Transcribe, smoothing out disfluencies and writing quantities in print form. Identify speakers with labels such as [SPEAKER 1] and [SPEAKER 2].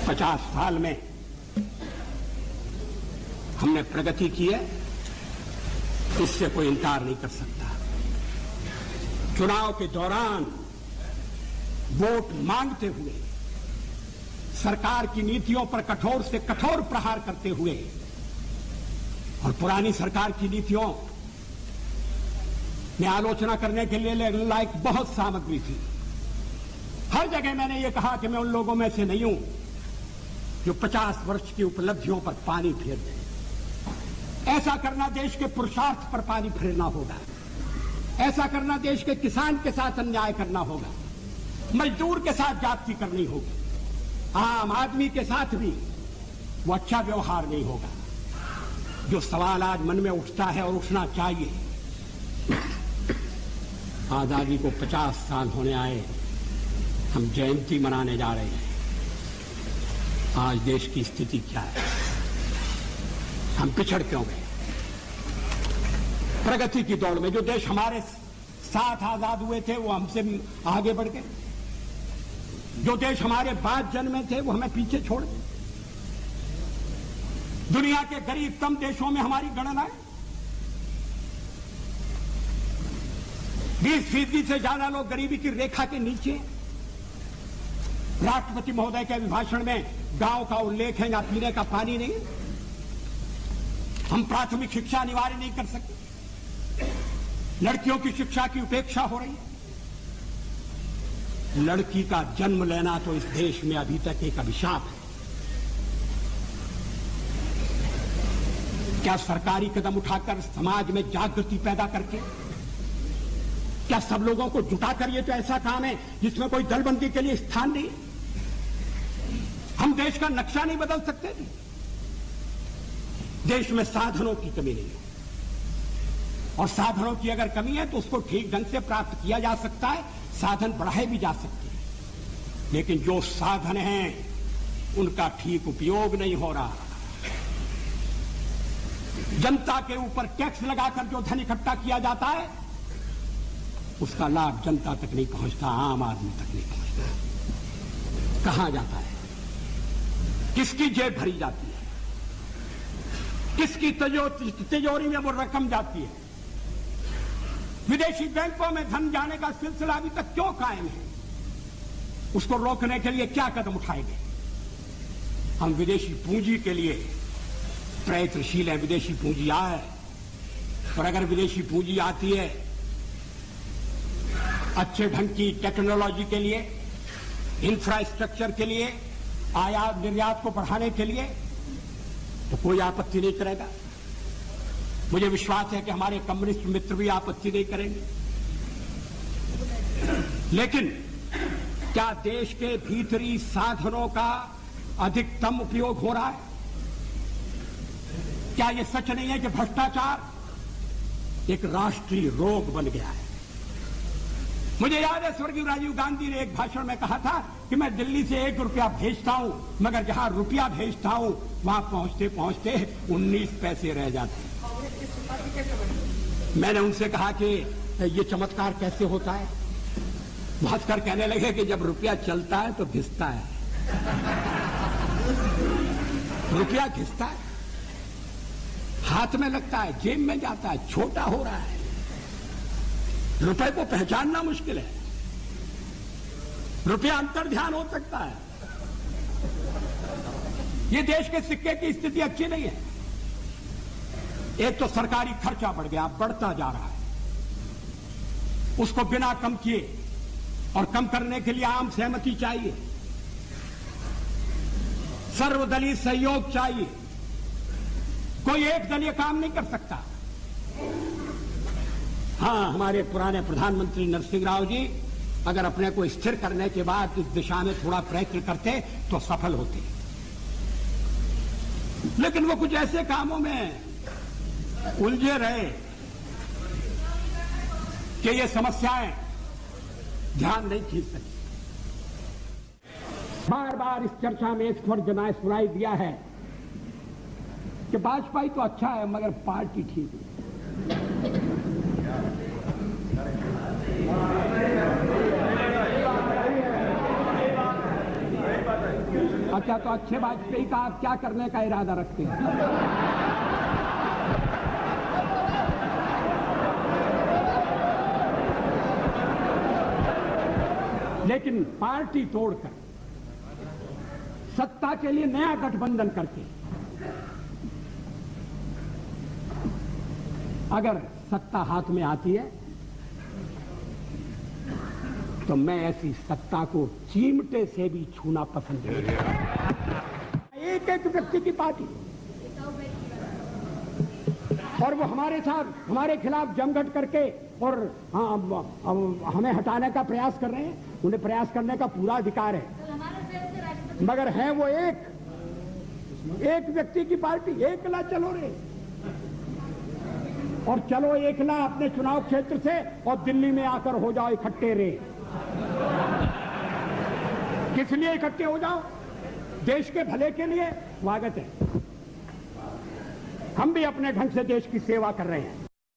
[SPEAKER 1] 50 साल में हमने प्रगति की है, इससे कोई इनकार नहीं कर सकता। चुनाव के दौरान वोट मांगते हुए, सरकार की नीतियों पर कठोर से कठोर प्रहार करते हुए, और पुरानी सरकार की नीतियों में आलोचना करने के लिए लायक बहुत सामग्री थी। हर जगह मैंने ये कहा कि मैं उन लोगों में से नहीं हूं जो 50 वर्ष की उपलब्धियों पर पानी फेर दे। ऐसा करना देश के पुरुषार्थ पर पानी फेरना होगा। ऐसा करना देश के किसान के साथ अन्याय करना होगा, मजदूर के साथ जाति करनी होगी, आम आदमी के साथ भी वो अच्छा व्यवहार नहीं होगा। जो सवाल आज मन में उठता है और उठना चाहिए, आजादी को 50 साल होने आए, हम जयंती मनाने जा रहे हैं। आज देश की स्थिति क्या है? हम पिछड़ क्यों गए? प्रगति की दौड़ में जो देश हमारे साथ आजाद हुए थे वो हमसे आगे बढ़ गए, जो देश हमारे बाद जन्मे थे वो हमें पीछे छोड़ गए। दुनिया के गरीबतम देशों में हमारी गणना है। 20% से ज्यादा लोग गरीबी की रेखा के नीचे। राष्ट्रपति महोदय के अभिभाषण में गांव का उल्लेख है, या पीने का पानी नहीं। हम प्राथमिक शिक्षा अनिवार्य नहीं कर सकते। लड़कियों की शिक्षा की उपेक्षा हो रही है। लड़की का जन्म लेना तो इस देश में अभी तक एक अभिशाप है। क्या सरकारी कदम उठाकर समाज में जागृति पैदा करके, क्या सब लोगों को जुटाकर, ये तो ऐसा काम है जिसमें कोई दलबंदी के लिए स्थान नहीं। हम देश का नक्शा नहीं बदल सकते थे। देश में साधनों की कमी नहीं है, और साधनों की अगर कमी है तो उसको ठीक ढंग से प्राप्त किया जा सकता है, साधन बढ़ाए भी जा सकते हैं। लेकिन जो साधन हैं उनका ठीक उपयोग नहीं हो रहा। जनता के ऊपर टैक्स लगाकर जो धन इकट्ठा किया जाता है उसका लाभ जनता तक नहीं पहुंचता, आम आदमी तक नहीं पहुंचता। कहां जाता है? किसकी जेब भरी जाती है? किसकी तिजोरी में वो रकम जाती है? विदेशी बैंकों में धन जाने का सिलसिला अभी तक क्यों कायम है? उसको रोकने के लिए क्या कदम उठाएंगे? हम विदेशी पूंजी के लिए प्रयत्नशील है। विदेशी पूंजी आए, और अगर विदेशी पूंजी आती है अच्छे ढंग की टेक्नोलॉजी के लिए, इंफ्रास्ट्रक्चर के लिए, आयात निर्यात को बढ़ाने के लिए, तो कोई आपत्ति नहीं करेगा। मुझे विश्वास है कि हमारे कम्युनिस्ट मित्र भी आपत्ति नहीं करेंगे। लेकिन क्या देश के भीतरी साधनों का अधिकतम उपयोग हो रहा है? क्या यह सच नहीं है कि भ्रष्टाचार एक राष्ट्रीय रोग बन गया है? मुझे याद है स्वर्गीय राजीव गांधी ने एक भाषण में कहा था कि मैं दिल्ली से 1 रुपया भेजता हूं, मगर जहां रुपया भेजता हूं वहां पहुंचते पहुंचते 19 पैसे रह जाते हैं। मैंने उनसे कहा कि ये चमत्कार कैसे होता है? भास्कर कहने लगे कि जब रुपया चलता है तो घिसता है। रुपया घिसता है, हाथ में लगता है, जेब में जाता है, छोटा हो रहा है। रुपए को पहचानना मुश्किल है। रुपया अंतर्ध्यान हो सकता है। ये देश के सिक्के की स्थिति अच्छी नहीं है। एक तो सरकारी खर्चा बढ़ गया, बढ़ता जा रहा है। उसको बिना कम किए, और कम करने के लिए आम सहमति चाहिए, सर्वदलीय सहयोग चाहिए। कोई एक दल ये काम नहीं कर सकता। हाँ, हमारे पुराने प्रधानमंत्री नरसिंह राव जी अगर अपने को स्थिर करने के बाद इस दिशा में थोड़ा प्रयत्न करते तो सफल होते, लेकिन वो कुछ ऐसे कामों में उलझे रहे कि ये समस्याएं ध्यान नहीं खींच सकी। बार बार इस चर्चा में इस पर जनाए सुनाई दिया है कि वाजपेयी तो अच्छा है मगर पार्टी ठीक है। अच्छा, तो अच्छे वाजपेयी का आप क्या करने का इरादा रखते हैं? लेकिन पार्टी तोड़कर सत्ता के लिए नया गठबंधन करके अगर सत्ता हाथ में आती है तो मैं ऐसी सत्ता को चिमटे से भी छूना पसंद नहीं करता। एक एक व्यक्ति की पार्टी और वो हमारे साथ हमारे खिलाफ जमघट करके और हमें हटाने का प्रयास कर रहे हैं। उन्हें प्रयास करने का पूरा अधिकार है, मगर है वो एक व्यक्ति की पार्टी। एकला चलो रे, और चलो एकला अपने चुनाव क्षेत्र से और दिल्ली में आकर हो जाओ इकट्ठे रे। किस लिए इकट्ठे हो जाओ? देश के भले के लिए। स्वागत है, हम भी अपने ढंग से देश की सेवा कर रहे हैं।